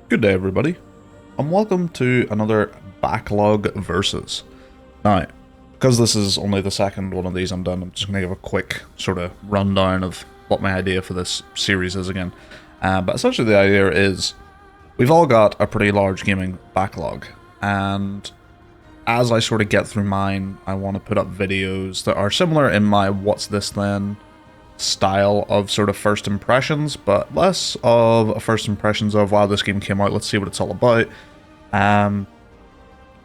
Good day, everybody, and welcome to another Backlog Versus. Now, because this is only the second one of these I'm done, I'm just going to give a quick sort of rundown of what my idea for this series is again. But essentially the idea is, we've all got a pretty large gaming backlog, and as I sort of get through mine, I want to put up videos that are similar in my What's This Then style of sort of first impressions, but less of a first impressions of, wow, this game came out, let's see what it's all about.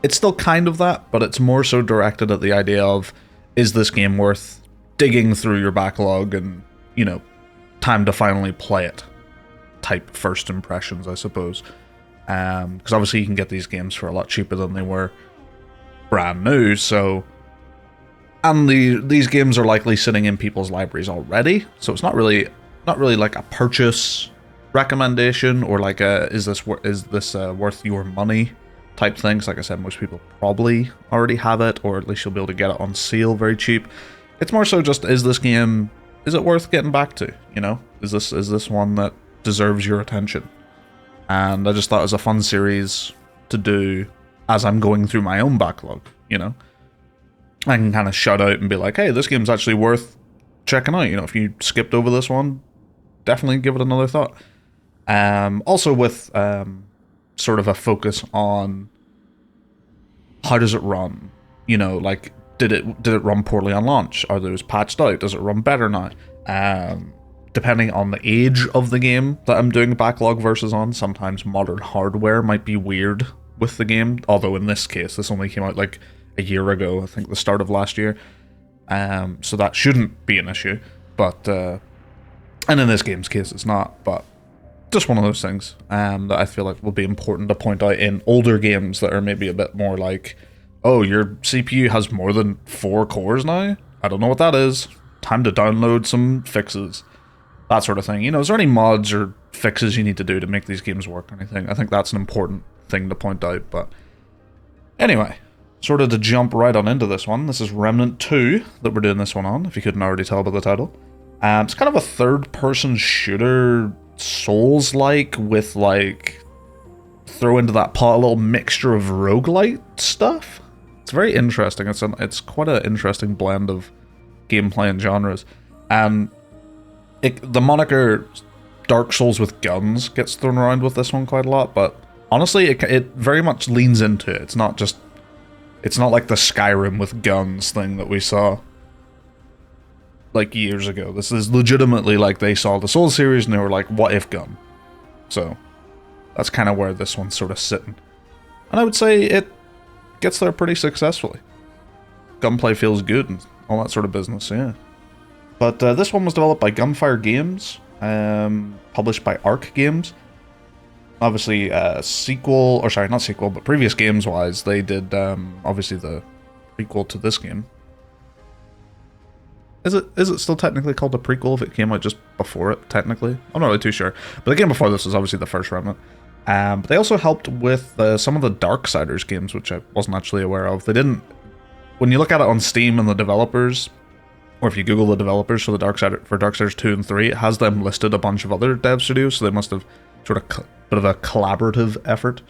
It's still kind of that, but it's more so directed at the idea of, is this game worth digging through your backlog and, you know, time to finally play it type first impressions, I suppose. Because obviously you can get these games for a lot cheaper than they were brand new, so... And these games are likely sitting in people's libraries already, so it's not really like a purchase recommendation or like a is this worth your money type things. Like I said, most people probably already have it, or at least you'll be able to get it on sale very cheap. It's more so just, is this game, is it worth getting back to? You know, is this one that deserves your attention? And I just thought it was a fun series to do as I'm going through my own backlog. You know, I can kind of shout out and be like, hey, this game's actually worth checking out. You know, if you skipped over this one, definitely give it another thought. Also with sort of a focus on how does it run? You know, like, did it run poorly on launch? Are those patched out? Does it run better now? Depending on the age of the game that I'm doing backlog versus on, sometimes modern hardware might be weird with the game. Although in this case, this only came out like a year ago, I think the start of last year, so that shouldn't be an issue, but and in this game's case it's not, but just one of those things that I feel like will be important to point out in older games that are maybe a bit more like, oh, your CPU has more than 4 cores now? I don't know what that is. Time to download some fixes. That sort of thing. You know, is there any mods or fixes you need to do to make these games work or anything? I think that's an important thing to point out, but anyway, sort of to jump right on into this one, this is Remnant II that we're doing this one on, if you couldn't already tell by the title. It's kind of a third-person shooter, Souls-like, with, like, throw into that pot a little mixture of roguelite stuff. It's very interesting. It's quite an interesting blend of gameplay and genres. And the moniker Dark Souls with guns gets thrown around with this one quite a lot, but honestly, it very much leans into it. It's not like the Skyrim with guns thing that we saw like years ago. This is legitimately like they saw the Souls series and they were like, what if gun? So that's kind of where this one's sort of sitting. And I would say it gets there pretty successfully. Gunplay feels good and all that sort of business, yeah. But this one was developed by Gunfire Games, published by Arc Games. Obviously, sequel, or sorry, not sequel, but previous games-wise, they did, obviously, the prequel to this game. Is it still technically called a prequel if it came out just before it, technically? I'm not really too sure. But the game before this was obviously the first Remnant. But they also helped with some of the Darksiders games, which I wasn't actually aware of. They didn't... When you look at it on Steam and the developers, or if you Google the developers for Darksiders 2 and 3, it has them listed a bunch of other dev studios, so they must have sort of bit of a collaborative effort.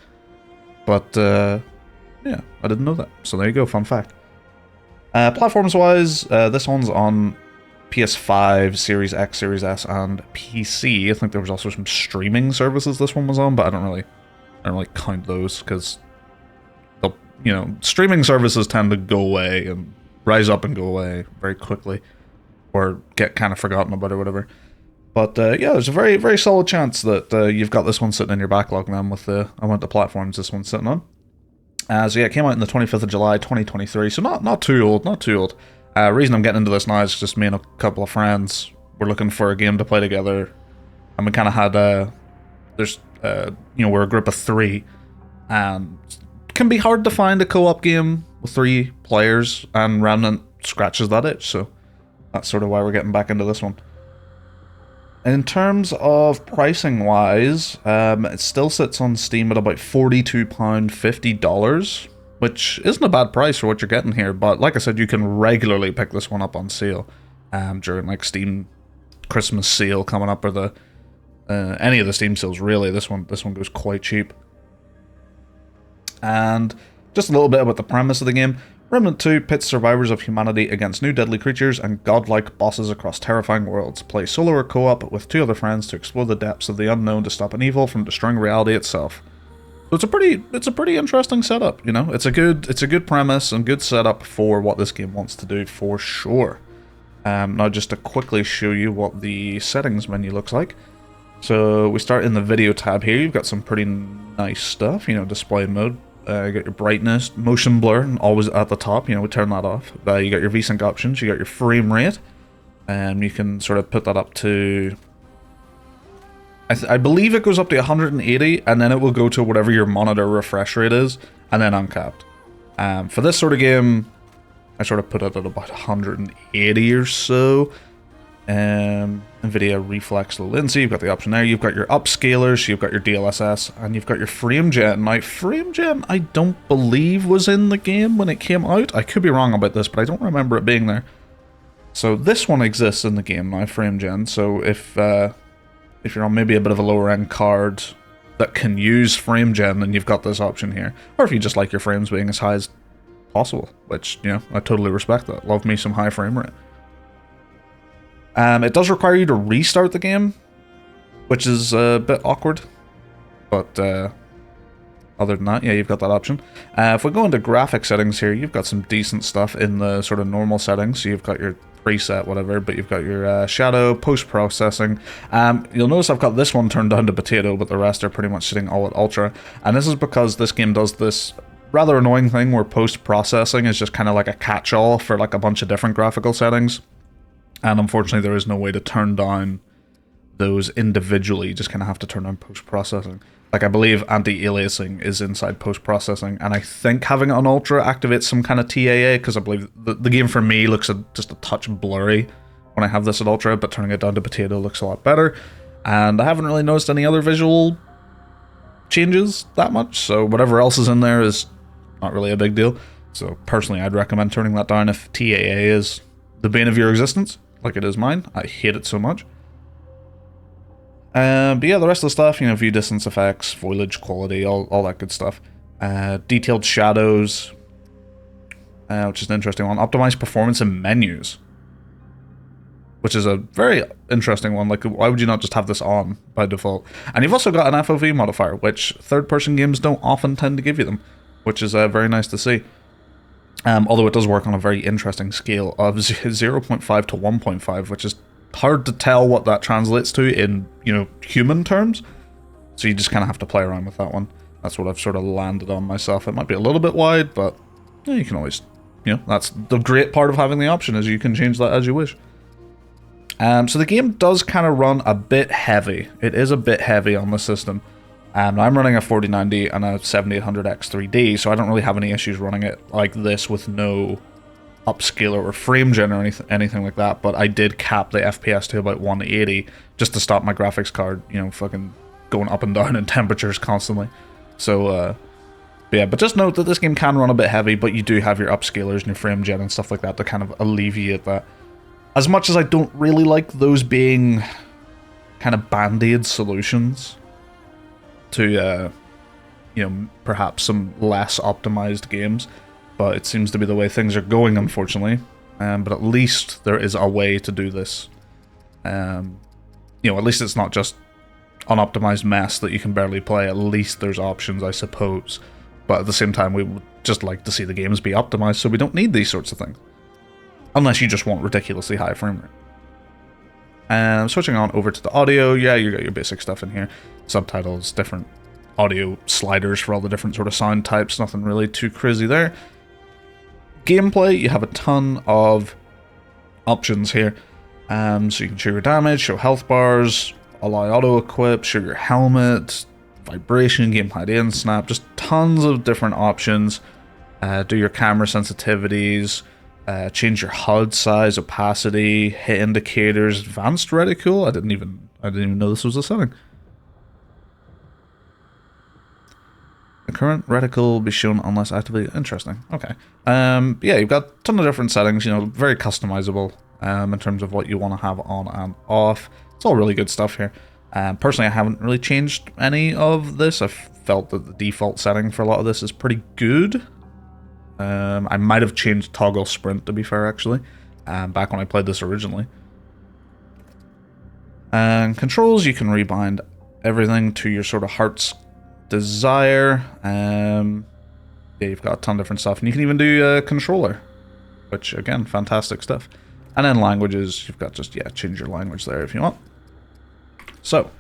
But yeah, I didn't know that. So there you go, fun fact. Platforms wise, this one's on PS5, Series X, Series S, and PC. I think there was also some streaming services this one was on, but I don't really count those because you know, streaming services tend to go away and rise up and go away very quickly, or get kind of forgotten about or whatever. But yeah, there's a very, very solid chance that you've got this one sitting in your backlog then with the amount of platforms this one's sitting on. So yeah, it came out on the 25th of July, 2023, so not too old. Reason I'm getting into this now is just me and a couple of friends were looking for a game to play together, and we kind of had, you know, we're a group of 3, and it can be hard to find a co-op game with 3 players, and Remnant scratches that itch, so that's sort of why we're getting back into this one. In terms of pricing wise, it still sits on Steam at about £42, $50, which isn't a bad price for what you're getting here, but like I said, you can regularly pick this one up on sale during like Steam Christmas sale coming up, or the Any of the Steam sales, really. This one goes quite cheap. And just a little bit about the premise of the game. Remnant 2 pits survivors of humanity against new deadly creatures and godlike bosses across terrifying worlds. Play solo or co-op with 2 other friends to explore the depths of the unknown to stop an evil from destroying reality itself. So it's a pretty interesting setup, you know. It's a good premise and good setup for what this game wants to do for sure. Now just to quickly show you what the settings menu looks like. So we start in the video tab here. You've got some pretty nice stuff, you know, display mode. You got your brightness, motion blur, always at the top, you know, we turn that off. You got your VSync options, you got your frame rate, and you can sort of put that up to... I believe it goes up to 180, and then it will go to whatever your monitor refresh rate is, and then uncapped. For this sort of game, I sort of put it at about 180 or so. NVIDIA Reflex Latency, you've got the option there. You've got your upscalers, you've got your DLSS, and you've got your frame gen. Now, frame gen, I don't believe was in the game when it came out. I could be wrong about this, but I don't remember it being there. So this one exists in the game now, frame gen. So if you're on maybe a bit of a lower end card that can use frame gen, then you've got this option here. Or if you just like your frames being as high as possible, which, you know, I totally respect that. Love me some high frame rate. It does require you to restart the game, which is a bit awkward, but other than that, yeah, you've got that option. If we go into graphic settings here, you've got some decent stuff in the sort of normal settings. So you've got your preset, whatever, but you've got your shadow, post-processing. You'll notice I've got this one turned down to potato, but the rest are pretty much sitting all at ultra. And this is because this game does this rather annoying thing where post-processing is just kind of like a catch-all for like a bunch of different graphical settings. And unfortunately, there is no way to turn down those individually. You just kind of have to turn on post-processing. Like, I believe anti-aliasing is inside post-processing, and I think having it on Ultra activates some kind of TAA, because I believe the game for me looks just a touch blurry when I have this at Ultra, but turning it down to potato looks a lot better. And I haven't really noticed any other visual changes that much, so whatever else is in there is not really a big deal. So personally, I'd recommend turning that down if TAA is the bane of your existence, like it is mine. I hate it so much. But yeah, the rest of the stuff, you know, view distance effects, foliage quality, all that good stuff. Detailed shadows, which is an interesting one. Optimized performance in menus, which is a very interesting one. Like, why would you not just have this on by default? And you've also got an FOV modifier, which third-person games don't often tend to give you them, which is very nice to see. Although it does work on a very interesting scale of 0.5 to 1.5, which is hard to tell what that translates to in, you know, human terms. So you just kind of have to play around with that one. That's what I've sort of landed on myself. It might be a little bit wide, but yeah, you can always, you know, that's the great part of having the option, is you can change that as you wish. So the game does kind of run a bit heavy. It is a bit heavy on the system. I'm running a 4090 and a 7800X 3D, so I don't really have any issues running it like this with no upscaler or frame gen or anything like that, but I did cap the FPS to about 180 just to stop my graphics card, you know, fucking going up and down in temperatures constantly. So, yeah, but just note that this game can run a bit heavy, but you do have your upscalers and your frame gen and stuff like that to kind of alleviate that. As much as I don't really like those being kind of band-aid solutions to, you know, perhaps some less optimized games, but it seems to be the way things are going, unfortunately. But at least there is a way to do this. You know, at least it's not just unoptimized mess that you can barely play. At least there's options, I suppose. But at the same time, we would just like to see the games be optimized, so we don't need these sorts of things. Unless you just want ridiculously high frame rate. Switching on over to the audio, yeah, you got your basic stuff in here. Subtitles, different audio sliders for all the different sort of sound types, nothing really too crazy there. Gameplay, you have a ton of options here. So you can show your damage, show health bars, allow auto-equip, show your helmet, vibration, game hide in, snap, just tons of different options. Do your camera sensitivities, change your HUD size, opacity, hit indicators, advanced reticule. I didn't even know this was a setting. The current reticle will be shown unless activated. Interesting. Okay. Yeah, you've got a ton of different settings, you know, very customizable in terms of what you want to have on and off. It's all really good stuff here. Personally, I haven't really changed any of this. I felt that the default setting for a lot of this is pretty good. I might have changed toggle sprint, to be fair, actually, back when I played this originally. And controls, you can rebind everything to your sort of heart's desire. Yeah, you've got a ton of different stuff, and you can even do a controller, which, again, fantastic stuff. And then languages, you've got just, yeah, change your language there if you want. So,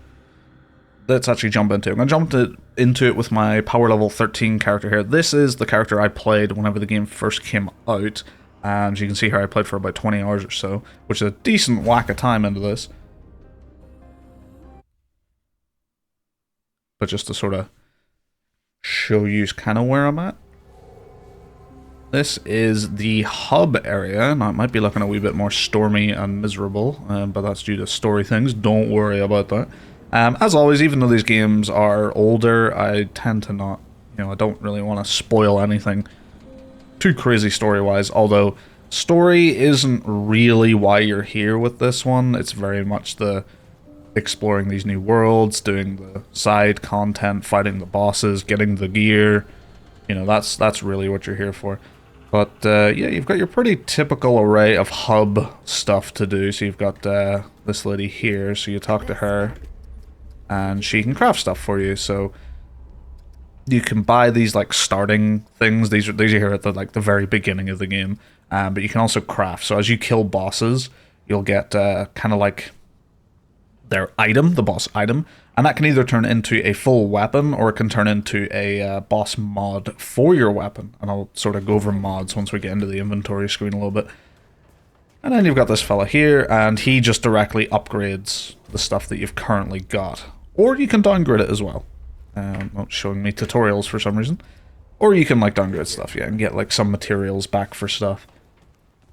let's actually jump into it. I'm going to jump into it with my power level 13 character here. This is the character I played whenever the game first came out. And you can see here I played for about 20 hours or so, which is a decent whack of time into this. But just to sort of show you kind of where I'm at. This is the hub area. Now, it might be looking a wee bit more stormy and miserable, but that's due to story things. Don't worry about that. As always, even though these games are older, I tend to not, I don't really want to spoil anything too crazy story-wise, although story isn't really why you're here with this one. It's very much the exploring these new worlds, doing the side content, fighting the bosses, getting the gear. That's really what you're here for. But, yeah, you've got your pretty typical array of hub stuff to do. So you've got this lady here, so you talk to her, and she can craft stuff for you. So you can buy these, like, starting things. These are here at the very beginning of the game. But you can also craft. So as you kill bosses, you'll get kind of like their item, the boss item, and that can either turn into a full weapon or it can turn into a boss mod for your weapon. And I'll sort of go over mods once we get into the inventory screen a little bit. And then you've got this fella here, and he just directly upgrades the stuff that you've currently got. Or you can downgrade it as well. Not showing me tutorials for some reason. Or you can like downgrade stuff, yeah, and get like some materials back for stuff,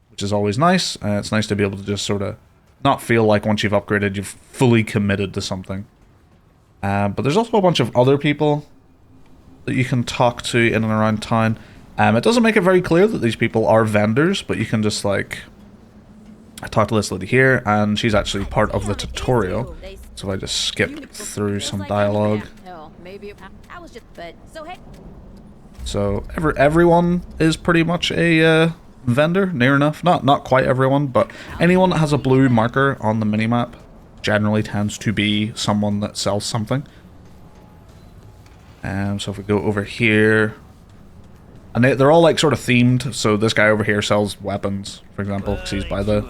which is always nice. It's nice to be able to just sort of not feel like once you've upgraded, you've fully committed to something. But there's also a bunch of other people that you can talk to in and around town. It doesn't make it very clear that these people are vendors, but you can just like talk to this lady here, and she's actually part of the tutorial. So if I just skip through some dialogue. So everyone is pretty much a vendor, near enough. Not quite everyone, but anyone that has a blue marker on the minimap generally tends to be someone that sells something. So if we go over here, and they're all like sort of themed. So this guy over here sells weapons, for example, because he's by the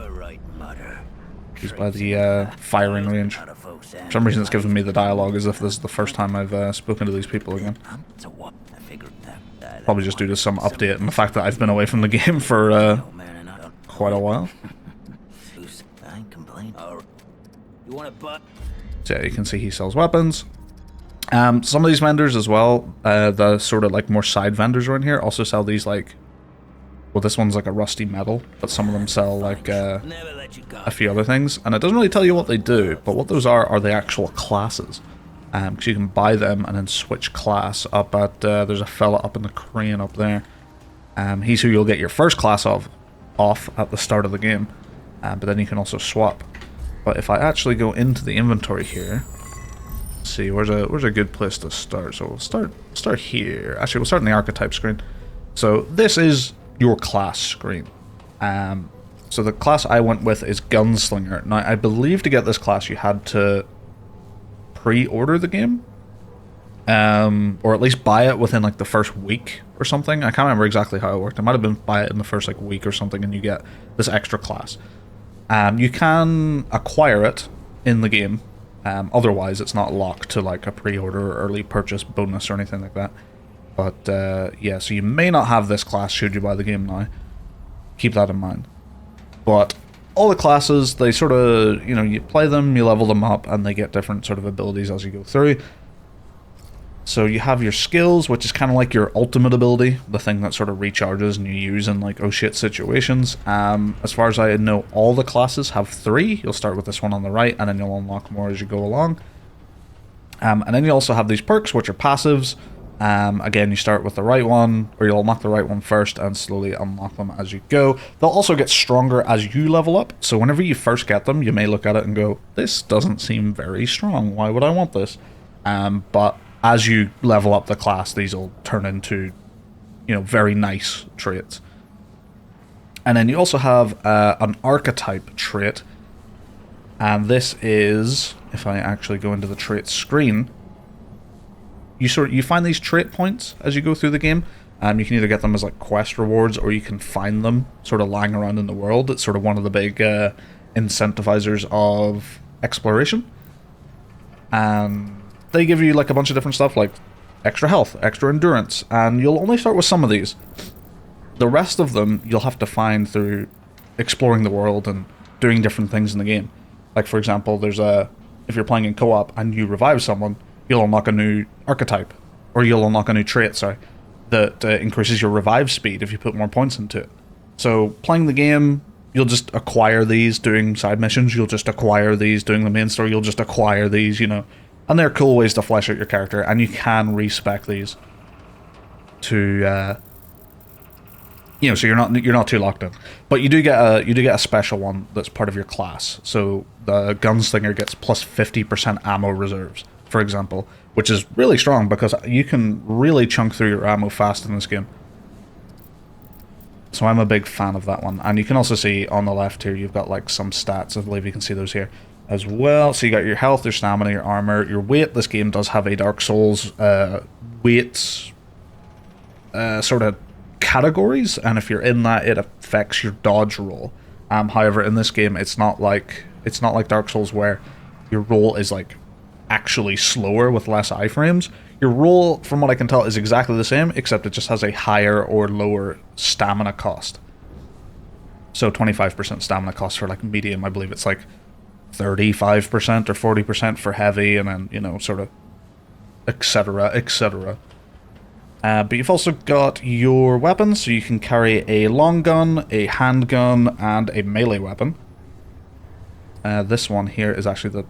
firing range. For some reason, it's giving me the dialogue as if this is the first time I've spoken to these people again. Probably just due to some update and the fact that I've been away from the game for quite a while. So yeah, you can see he sells weapons. Some of these vendors as well, the sort of like more side vendors around here also sell these like, well, this one's like a rusty metal, but some of them sell like a few other things, and it doesn't really tell you what they do, but what those are the actual classes. Because you can buy them and then switch class up at, there's a fella up in the crane up there. He's who you'll get your first class off at the start of the game, but then you can also swap. But if I actually go into the inventory here, let's see, where's a good place to start? So we'll start here. Actually, we'll start in the archetype screen. So this is your class screen. So the class I went with is Gunslinger. Now, I believe to get this class you had to pre-order the game, or at least buy it within like the first week or something. I can't remember exactly how it worked. It might have been buy it in the first like week or something, and you get this extra class. You can acquire it in the game. Otherwise, it's not locked to like a pre-order or early purchase bonus or anything like that. But yeah, so you may not have this class should you buy the game now. Keep that in mind. But all the classes, they sort of, you play them, you level them up, and they get different sort of abilities as you go through. So you have your skills, which is kind of like your ultimate ability, the thing that sort of recharges and you use in like oh shit situations. As far as I know, all the classes have 3. You'll start with this one on the right, and then you'll unlock more as you go along. And then you also have these perks, which are passives. Again, you start with the right one, or you'll unlock the right one first and slowly unlock them as you go. They'll also get stronger as you level up, so whenever you first get them, you may look at it and go, this doesn't seem very strong, why would I want this? But as you level up the class, these will turn into, you know, very nice traits. And then you also have an archetype trait, and this is, if I actually go into the trait screen, you find these trait points as you go through the game. You can either get them as like quest rewards, or you can find them sort of lying around in the world. It's sort of one of the big incentivizers of exploration. And they give you like a bunch of different stuff, like extra health, extra endurance, and you'll only start with some of these. The rest of them you'll have to find through exploring the world and doing different things in the game. Like for example, if you're playing in co-op and you revive someone, you'll unlock a new archetype, or you'll unlock a new trait, sorry, that increases your revive speed if you put more points into it. So playing the game, you'll just acquire these. Doing side missions, you'll just acquire these. Doing the main story, you'll just acquire these, you know. And they're cool ways to flesh out your character, and you can respec these to, you know, so you're not too locked in. But you do get a special one that's part of your class. So the gunslinger gets plus 50% ammo reserves, for example, which is really strong because you can really chunk through your ammo fast in this game. So I'm a big fan of that one. And you can also see on the left here, you've got like some stats. I believe you can see those here as well. So you got your health, your stamina, your armor, your weight. This game does have a Dark Souls weights sort of categories, and if you're in that, it affects your dodge roll. However, in this game, it's not like Dark Souls where your roll is like actually slower with less iframes. Your roll, from what I can tell, is exactly the same, except it just has a higher or lower stamina cost. So 25% stamina cost for like medium. I believe it's like 35% or 40% for heavy, and then, you know, sort of etc, etc. But you've also got your weapons, so you can carry a long gun, a handgun, and a melee weapon. This one here is actually the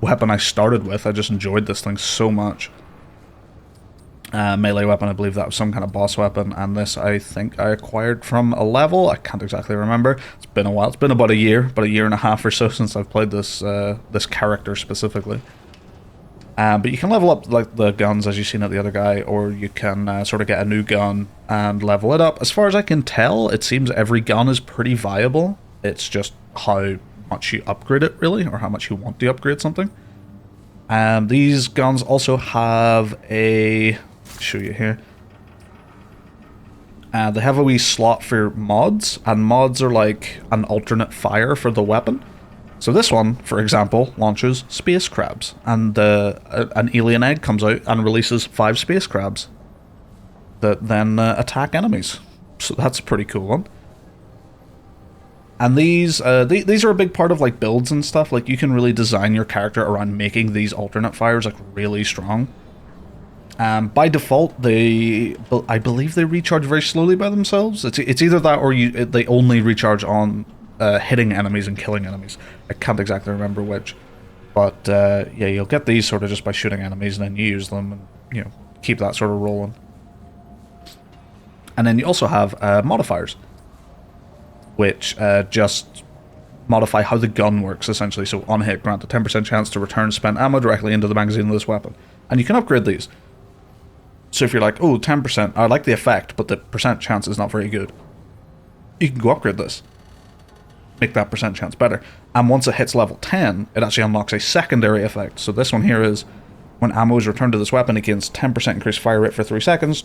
weapon I started with. I just enjoyed this thing so much. Melee weapon, I believe that was some kind of boss weapon, and this I think I acquired from a level. I can't exactly remember. It's been a while. It's been about a year and a half or so since I've played this this character specifically. But you can level up like the guns as you've seen at the other guy, or you can sort of get a new gun and level it up. As far as I can tell, it seems every gun is pretty viable. It's just how much you upgrade it, really, or how much you want to upgrade something. These guns also have a... show you here. They have a wee slot for mods, and mods are like an alternate fire for the weapon. So this one, for example, launches space crabs, and an alien egg comes out and releases 5 space crabs that then attack enemies. So that's a pretty cool one. And these are a big part of like builds and stuff. Like you can really design your character around making these alternate fires like really strong. By default, I believe they recharge very slowly by themselves. It's either that or they only recharge on hitting enemies and killing enemies. I can't exactly remember which, but yeah, you'll get these sort of just by shooting enemies, and then you use them, and you know, keep that sort of rolling. And then you also have modifiers, which just modify how the gun works, essentially. So on hit, grant a 10% chance to return spent ammo directly into the magazine of this weapon, and you can upgrade these. So if you're like, oh, 10%, I like the effect, but the percent chance is not very good, you can go upgrade this. Make that percent chance better. And once it hits level 10, it actually unlocks a secondary effect. So this one here is, when ammo is returned to this weapon, it gains 10% increased fire rate for 3 seconds.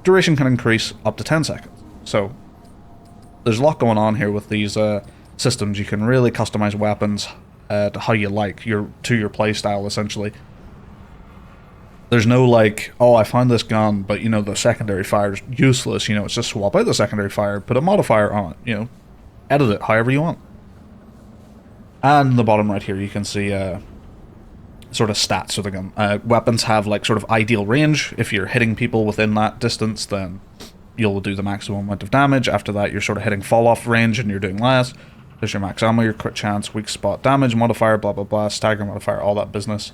Duration can increase up to 10 seconds. So there's a lot going on here with these systems. You can really customize weapons to how you like, to your playstyle, essentially. There's no like, oh, I found this gun, but you know, the secondary fire is useless. You know, it's just swap out the secondary fire, put a modifier on it, you know, edit it however you want. And in the bottom right here, you can see sort of stats of the gun. Weapons have like sort of ideal range. If you're hitting people within that distance, then you'll do the maximum amount of damage. After that, you're sort of hitting fall off range and you're doing less. There's your max ammo, your crit chance, weak spot damage modifier, blah blah blah, stagger modifier, all that business.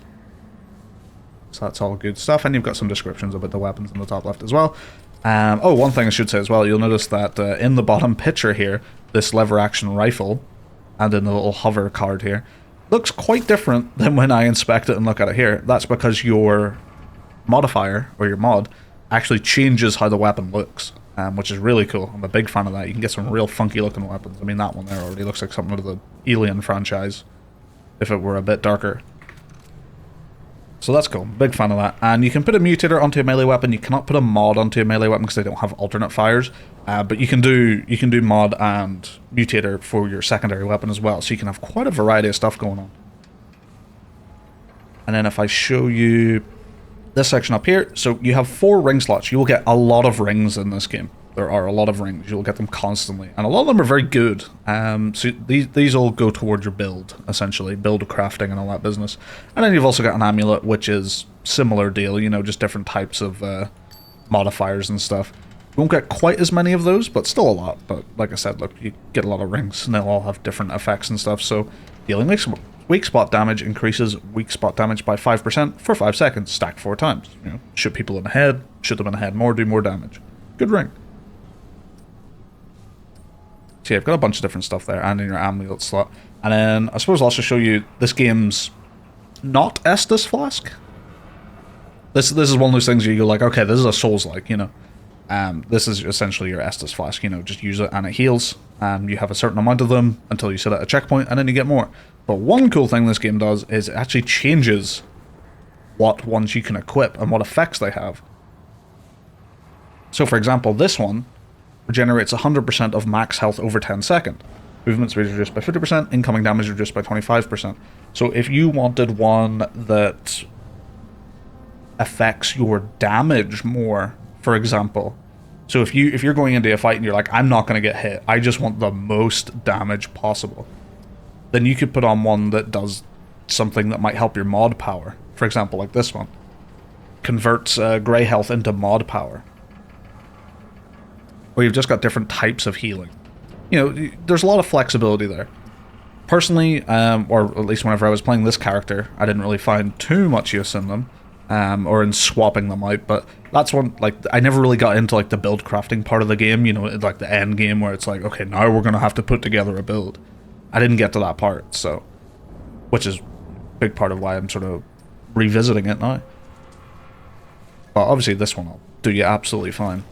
So that's all good stuff, and you've got some descriptions about the weapons in the top left as well. Oh, one thing I should say as well, you'll notice that in the bottom picture here, this lever action rifle, and in the little hover card here, looks quite different than when I inspect it and look at it here. That's because your modifier, or your mod, actually changes how the weapon looks, which is really cool. I'm a big fan of that. You can get some real funky looking weapons. I mean, that one there already looks like something out of the Alien franchise, if it were a bit darker. So that's cool. Big fan of that. And you can put a mutator onto a melee weapon. You cannot put a mod onto a melee weapon because they don't have alternate fires. But you can do mod and mutator for your secondary weapon as well. So you can have quite a variety of stuff going on. And then if I show you this section up here, so you have 4 ring slots. You will get a lot of rings in this game. There are a lot of rings. You'll get them constantly. And a lot of them are very good. So these all go towards your build, essentially. Build crafting and all that business. And then you've also got an amulet, which is similar deal. You know, just different types of modifiers and stuff. You won't get quite as many of those, but still a lot. But like I said, look, you get a lot of rings, and they'll all have different effects and stuff. So dealing weak spot damage increases weak spot damage by 5% for 5 seconds, stacked 4 times. You know, shoot people in the head, shoot them in the head more, do more damage. Good ring. So yeah, I've got a bunch of different stuff there, and in your amulet slot. And then I suppose I'll also show you this game's not Estus Flask. This is one of those things where you go like, okay, this is a Souls-like, you know. This is essentially your Estus Flask, you know, just use it and it heals. You have a certain amount of them until you set at a checkpoint, and then you get more. But one cool thing this game does is it actually changes what ones you can equip and what effects they have. So for example, this one regenerates 100% of max health over 10 seconds. Movement speed is reduced by 50%, incoming damage is reduced by 25%. So if you wanted one that affects your damage more, for example, so if you're going into a fight and you're like, I'm not going to get hit, I just want the most damage possible, then you could put on one that does something that might help your mod power. For example, like this one. Converts grey health into mod power. Or you've just got different types of healing. You know, there's a lot of flexibility there. Personally, or at least whenever I was playing this character, I didn't really find too much use in them, or in swapping them out, but that's one, like, I never really got into, like, the build crafting part of the game, you know, like the end game where it's like, okay, now we're going to have to put together a build. I didn't get to that part, so, which is a big part of why I'm sort of revisiting it now. But obviously this one will do you absolutely fine.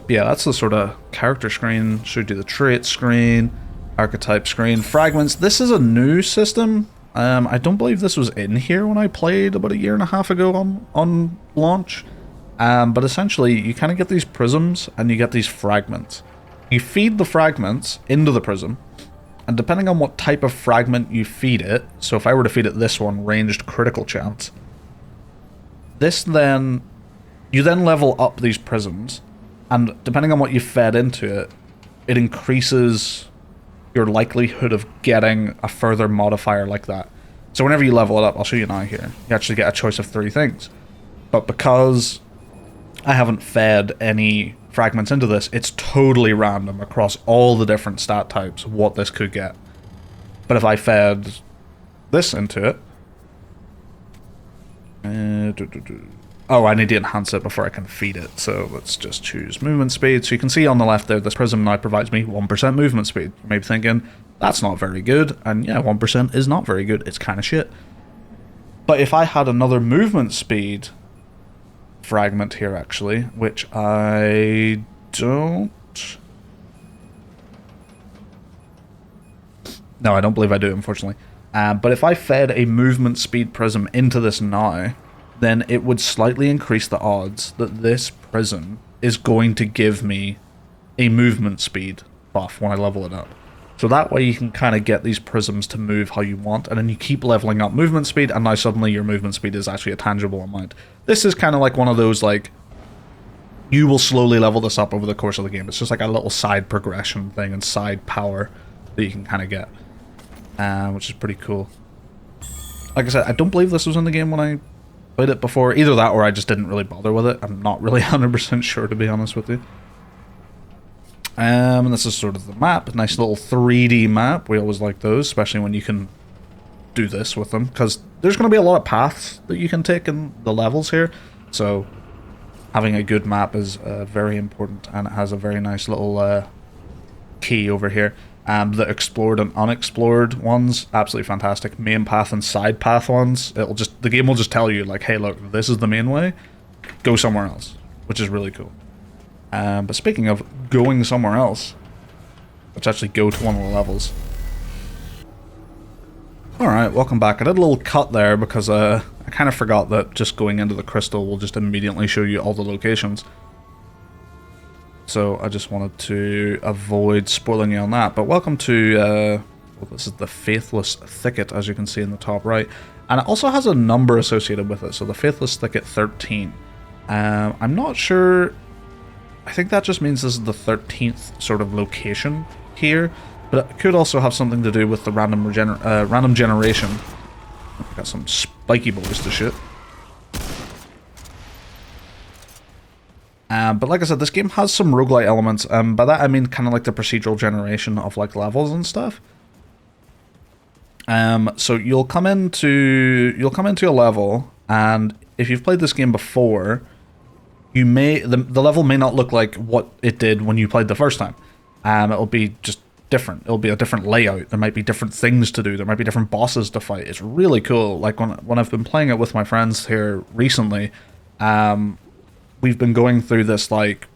But yeah, that's the sort of character screen. Should do the trait screen, archetype screen, fragments. This is a new system. I don't believe this was in here when I played about 1.5 years ago on launch. But essentially, you kind of get these prisms and you get these fragments. You feed the fragments into the prism, and depending on what type of fragment you feed it, so if I were to feed it this one, ranged critical chance, you then level up these prisms, and depending on what you fed into it, it increases your likelihood of getting a further modifier like that. So whenever you level it up, I'll show you now here, you actually get a choice of 3 things. But because I haven't fed any fragments into this, it's totally random across all the different stat types what this could get. But if I fed this into it, oh, I need to enhance it before I can feed it, so let's just choose movement speed. So you can see on the left there, this prism now provides me 1% movement speed. You may be thinking, that's not very good, and yeah, 1% is not very good, it's kind of shit. But if I had another movement speed fragment here actually, which I don't... No, I don't believe I do, unfortunately. But if I fed a movement speed prism into this now, then it would slightly increase the odds that this prism is going to give me a movement speed buff when I level it up. So that way you can kind of get these prisms to move how you want, and then you keep leveling up movement speed, and now suddenly your movement speed is actually a tangible amount. This is kind of like one of those, like, you will slowly level this up over the course of the game. It's just like a little side progression thing and side power that you can kind of get, which is pretty cool. Like I said, I don't believe this was in the game when I played it before. Either that or I just didn't really bother with it. I'm not really 100% sure, to be honest with you. And this is sort of the map. Nice little 3D map. We always like those, especially when you can do this with them, because there's going to be a lot of paths that you can take in the levels here, so having a good map is very important, and it has a very nice little key over here. The explored and unexplored ones, absolutely fantastic. Main path and side path ones, the game will just tell you, like, hey, look, this is the main way, go somewhere else, which is really cool. But speaking of going somewhere else, let's actually go to one of the levels. Alright, welcome back. I did a little cut there because I kind of forgot that just going into the crystal will just immediately show you all the locations. So I just wanted to avoid spoiling you on that. But welcome to, well, this is the Faithless Thicket, as you can see in the top right. And it also has a number associated with it, so the Faithless Thicket 13. I'm not sure, I think that just means this is the 13th sort of location here. But it could also have something to do with the random generation. Got some spiky boys to shoot. But like I said, this game has some roguelite elements. By that I mean kind of like the procedural generation of like levels and stuff. So you'll come into a level, and if you've played this game before, you may the level may not look like what it did when you played the first time. It'll be just different. It'll be a different layout. There might be different things to do. There might be different bosses to fight. It's really cool. Like when I've been playing it with my friends here recently, we've been going through this like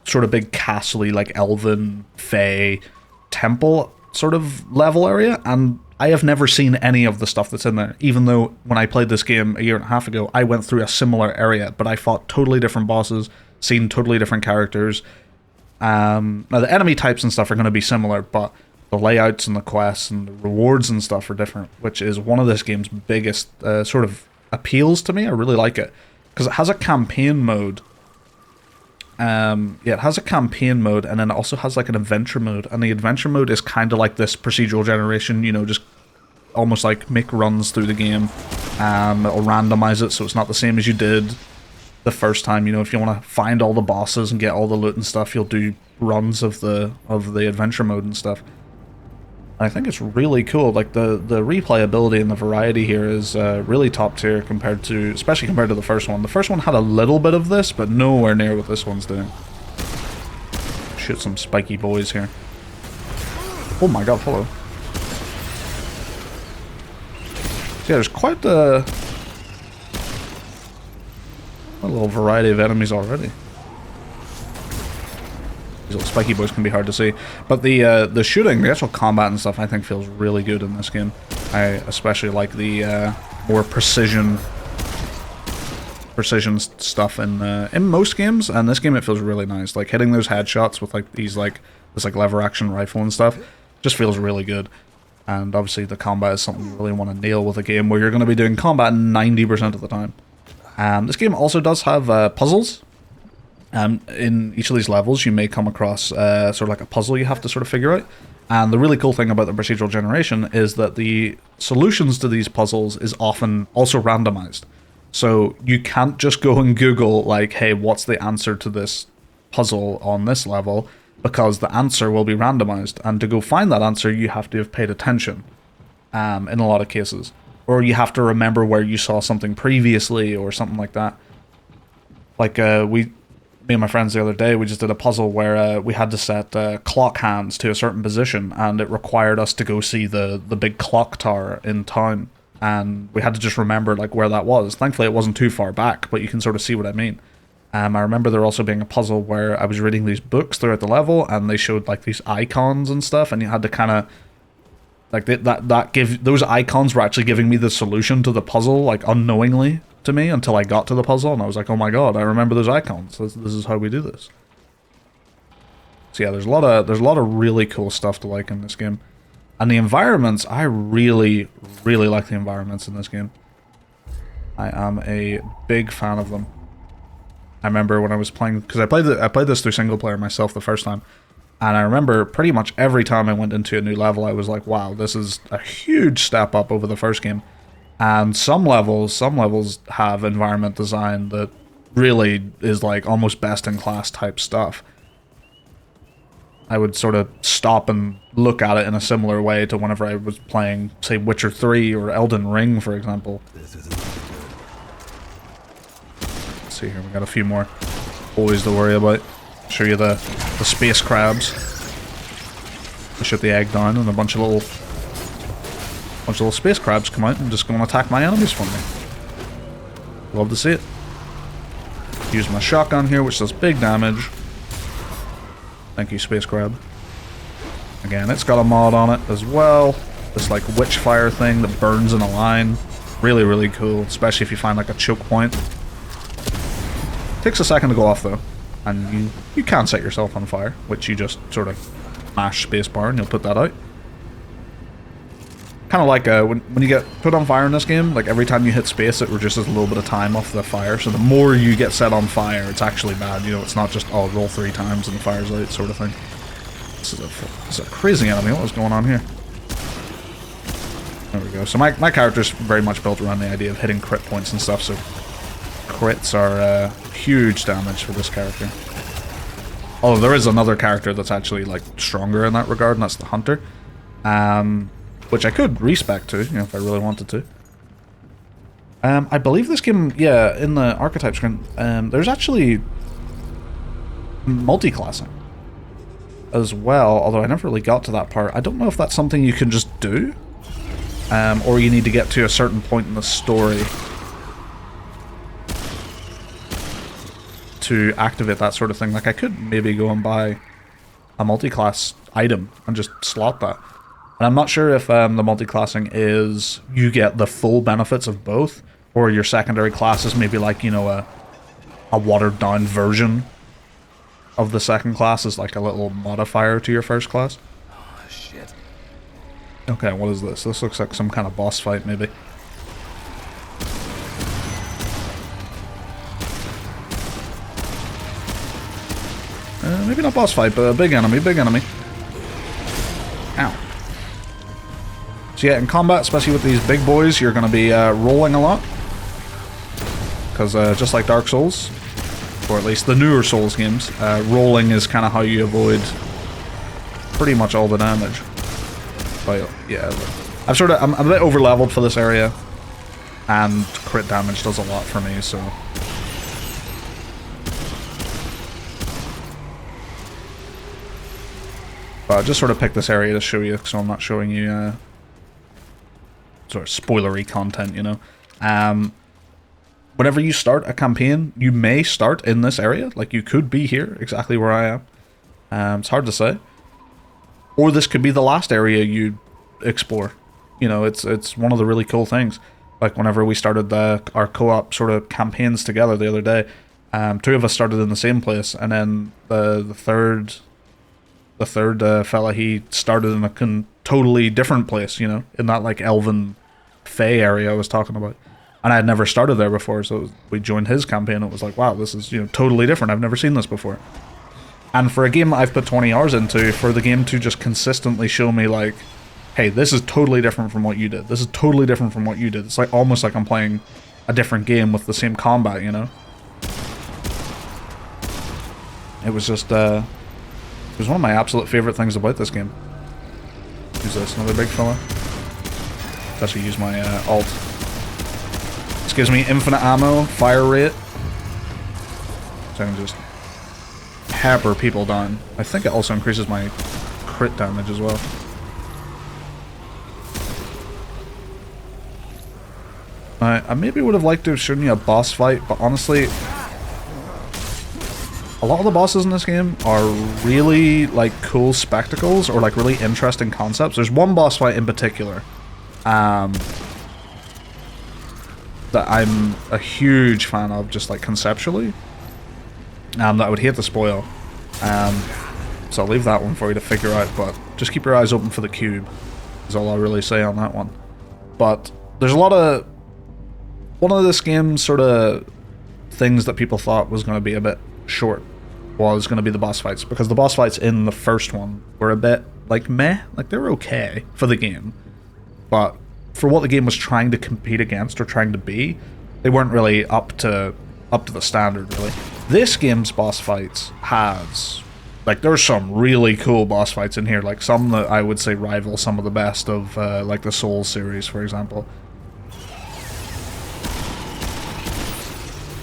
sort of big castle-y, like elven fae temple sort of level area, and I have never seen any of the stuff that's in there, even though when I played this game a year and a half ago, I went through a similar area, but I fought totally different bosses, seen totally different characters. Now the enemy types and stuff are going to be similar, but the layouts and the quests and the rewards and stuff are different, which is one of this game's biggest sort of appeals to me. I really like it because it has a campaign mode. Yeah, it has a campaign mode, and then it also has like an adventure mode, and the adventure mode is kind of like this procedural generation, you know, just almost like make runs through the game. It'll randomize it so it's not the same as you did the first time. You know, if you want to find all the bosses and get all the loot and stuff, you'll do runs of the adventure mode and stuff. I think it's really cool. Like the replayability and the variety here is really top tier especially compared to the first one. The first one had a little bit of this, but nowhere near what this one's doing. Shoot some spiky boys here. Oh my god, hello. So yeah, there's quite a little variety of enemies already. These little spiky boys can be hard to see, but the shooting, the actual combat and stuff, I think feels really good in this game. I especially like the more precision stuff in most games, and this game it feels really nice. Like hitting those headshots with like this lever action rifle and stuff just feels really good. And obviously the combat is something you really want to nail with a game where you're going to be doing combat 90% of the time. This game also does have puzzles. In each of these levels you may come across sort of like a puzzle you have to sort of figure out, and the really cool thing about the procedural generation is that the solutions to these puzzles is often also randomized. So you can't just go and Google like, hey, what's the answer to this puzzle on this level, because the answer will be randomized, and to go find that answer you have to have paid attention in a lot of cases, or you have to remember where you saw something previously or something like that. Like me and my friends the other day, we just did a puzzle where we had to set clock hands to a certain position, and it required us to go see the big clock tower in town, and we had to just remember like where that was. Thankfully it wasn't too far back, but you can sort of see what I mean. I remember there also being a puzzle where I was reading these books throughout the level, and they showed like these icons and stuff, and you had to kind of like those icons were actually giving me the solution to the puzzle, like unknowingly to me, until I got to the puzzle, and I was like, oh my god, I remember those icons. This is how we do this. So yeah, there's a lot of really cool stuff to like in this game, and the environments, I really like the environments in this game. I am a big fan of them. I remember when I was playing, because I played this through single player myself the first time, and I remember pretty much every time I went into a new level, I was like, wow, this is a huge step up over the first game. And some levels have environment design that really is like almost best in class type stuff. I would sort of stop and look at it in a similar way to whenever I was playing, say, Witcher 3 or Elden Ring, for example. Let's see here, we got a few more boys to worry about. Show you the space crabs. I shoot the egg down and a bunch of little space crabs come out and just go and attack my enemies for me. Love to see it. Use my shotgun here, which does big damage. Thank you, space crab. Again, it's got a mod on it as well. This like witch fire thing that burns in a line. Really, really cool, especially if you find like a choke point. Takes a second to go off though, and you can set yourself on fire, which you just sort of mash spacebar and you'll put that out. Kind of like when you get put on fire in this game, like every time you hit space it reduces a little bit of time off the fire, so the more you get set on fire it's actually bad, you know, it's not just, oh, roll 3 times and the fire's out sort of thing. This is a crazy enemy. What is going on here? There we go. So my character's very much built around the idea of hitting crit points and stuff, so crits are huge damage for this character. Although there is another character that's actually like stronger in that regard, and that's the hunter. Which I could respec to, you know, if I really wanted to. I believe this game, yeah, in the archetype screen, there's actually multi-classing as well, although I never really got to that part. I don't know if that's something you can just do, or you need to get to a certain point in the story to activate that sort of thing. Like, I could maybe go and buy a multi-class item and just slot that. And I'm not sure if the multi-classing is you get the full benefits of both, or your secondary class is maybe like, you know, a watered-down version of the second class is like a little modifier to your first class. Oh, shit. Okay, what is this? This looks like some kind of boss fight, maybe. Maybe not boss fight, but a big enemy, Ow. So yeah, in combat, especially with these big boys, you're going to be rolling a lot. Because just like Dark Souls, or at least the newer Souls games, rolling is kind of how you avoid pretty much all the damage. But yeah, I'm a bit over leveled for this area, and crit damage does a lot for me, so. But I just sort of picked this area to show you, so I'm not showing you sort of spoilery content, you know. Whenever you start a campaign, you may start in this area. Like, you could be here, exactly where I am. It's hard to say. Or this could be the last area you explore. You know, it's one of the really cool things. Like, whenever we started our co-op sort of campaigns together the other day, 2 of us started in the same place, and then the third fella, he started in a totally different place, you know, in that like elven Fey area I was talking about. And I had never started there before, so we joined his campaign. It was like, wow, this is, you know, totally different. I've never seen this before. And for a game that I've put 20 hours into, for the game to just consistently show me like, hey, this is totally different from what you did. This is totally different from what you did. It's like almost like I'm playing a different game with the same combat, you know? It was just, it was one of my absolute favorite things about this game. Who's this? Another big fella? Let's actually use my alt. This gives me infinite ammo, fire rate. So I can just pepper people down. I think it also increases my crit damage as well. I maybe would have liked to have shown you a boss fight, but honestly, a lot of the bosses in this game are really like cool spectacles or like really interesting concepts. There's one boss fight in particular that I'm a huge fan of, just like conceptually, that I would hate to spoil. So I'll leave that one for you to figure out, but just keep your eyes open for the cube, is all I'll really say on that one. But there's a lot of... One of this game's sort of things that people thought was going to be a bit short was going to be the boss fights, because the boss fights in the first one were a bit like meh, like they were okay for the game, but for what the game was trying to compete against or trying to be, they weren't really up to the standard, really. This game's boss fights has like there's some really cool boss fights in here, like some that I would say rival some of the best of like the Souls series, for example.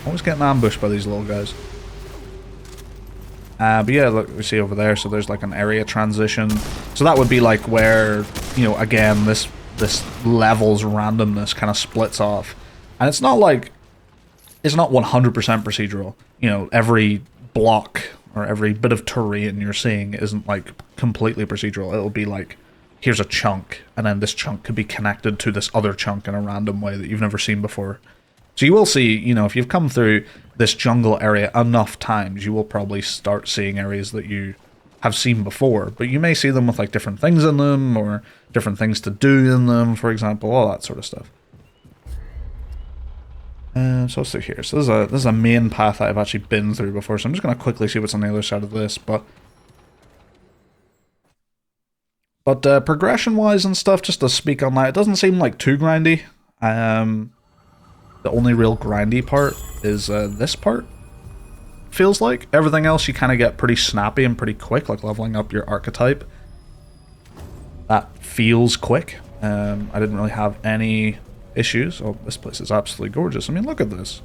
Always getting ambushed by these little guys. But yeah, look, we see over there, so there's like an area transition. So that would be like where, you know, again, this level's randomness kind of splits off. And it's not like, it's not 100% procedural. You know, every block or every bit of terrain you're seeing isn't like completely procedural. It'll be like, here's a chunk, and then this chunk could be connected to this other chunk in a random way that you've never seen before. So you will see, you know, if you've come through this jungle area enough times, you will probably start seeing areas that you have seen before. But you may see them with like different things in them, or different things to do in them, for example, all that sort of stuff. So let's see here. So this is a main path that I've actually been through before, so I'm just going to quickly see what's on the other side of this. But progression-wise and stuff, just to speak on that, it doesn't seem like too grindy. The only real grindy part is this part, feels like. Everything else you kind of get pretty snappy and pretty quick, like leveling up your archetype. That feels quick. I didn't really have any issues. Oh, this place is absolutely gorgeous. I mean, look at this.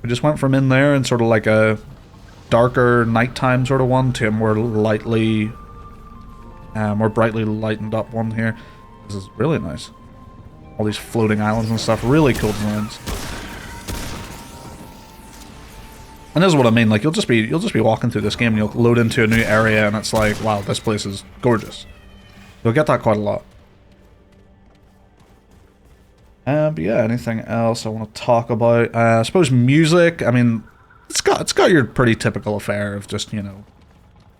We just went from in there and sort of like a darker nighttime sort of one to a more lightly, more brightly lightened up one here. This is really nice. All these floating islands and stuff, really cool designs. And this is what I mean, like you'll just be walking through this game and you'll load into a new area and it's like, wow, this place is gorgeous. You'll get that quite a lot. But yeah, anything else I want to talk about? I suppose music, I mean, it's got your pretty typical affair of just, you know,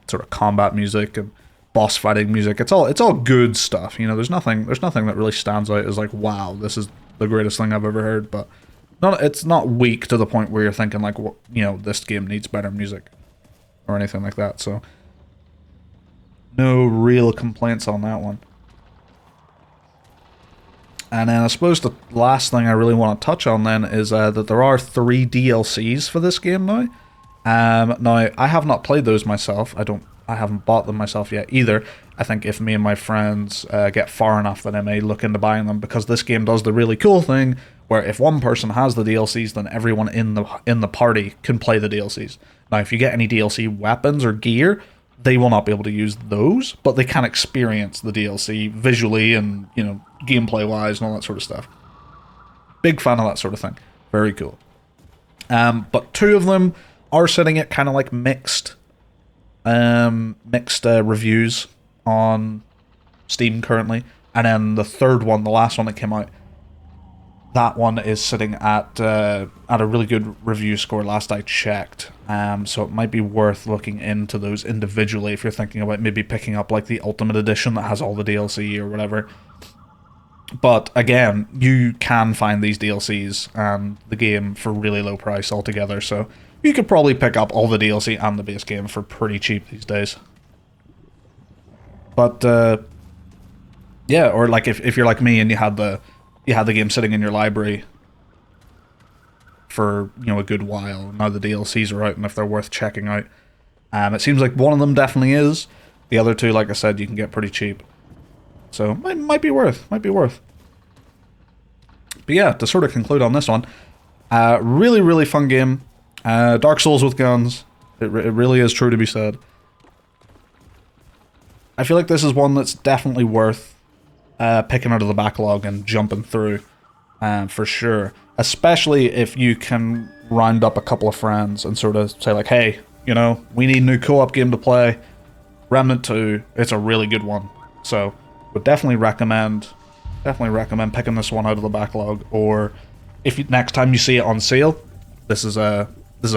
sort of combat music and boss fighting music. It's all good stuff, you know, there's nothing that really stands out as like, wow, this is the greatest thing I've ever heard, but it's not weak to the point where you're thinking like, you know, this game needs better music or anything like that. So no real complaints on that one. And then I suppose the last thing I really want to touch on then is that there are 3 DLCs for this game now. Now I have not played those myself. I haven't bought them myself yet either. I think if me and my friends get far enough, then I may look into buying them, because this game does the really cool thing where if one person has the DLCs, then everyone in the party can play the DLCs. Now, if you get any DLC weapons or gear, they will not be able to use those, but they can experience the DLC visually and, you know, gameplay-wise and all that sort of stuff. Big fan of that sort of thing. Very cool. But 2 of them are sitting at kind of like mixed reviews on Steam currently, and then the 3rd one, the last one that came out, that one is sitting at a really good review score last I checked. So it might be worth looking into those individually if you're thinking about maybe picking up like the Ultimate Edition that has all the DLC or whatever. But again, you can find these DLCs and the game for really low price altogether, so you could probably pick up all the DLC and the base game for pretty cheap these days. But yeah, or like if you're like me and you had the game sitting in your library for, you know, a good while, now the DLCs are out and if they're worth checking out. It seems like one of them definitely is. The other 2, like I said, you can get pretty cheap. So might be worth. But yeah, to sort of conclude on this one, really, really fun game. Dark Souls with guns. It really is true to be said. I feel like this is one that's definitely worth picking out of the backlog and jumping through, for sure. Especially if you can round up a couple of friends and sort of say like, hey, you know, we need a new co-op game to play. Remnant II, it's a really good one. So would definitely recommend picking this one out of the backlog. Or if next time you see it on sale, this is a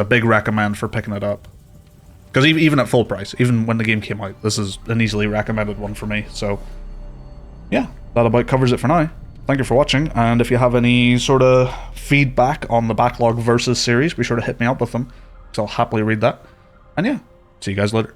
big recommend for picking it up. Because even at full price, even when the game came out, this is an easily recommended one for me. So yeah, that about covers it for now. Thank you for watching, and if you have any sort of feedback on the Backlog versus series, be sure to hit me up with them, because I'll happily read that. And yeah, see you guys later.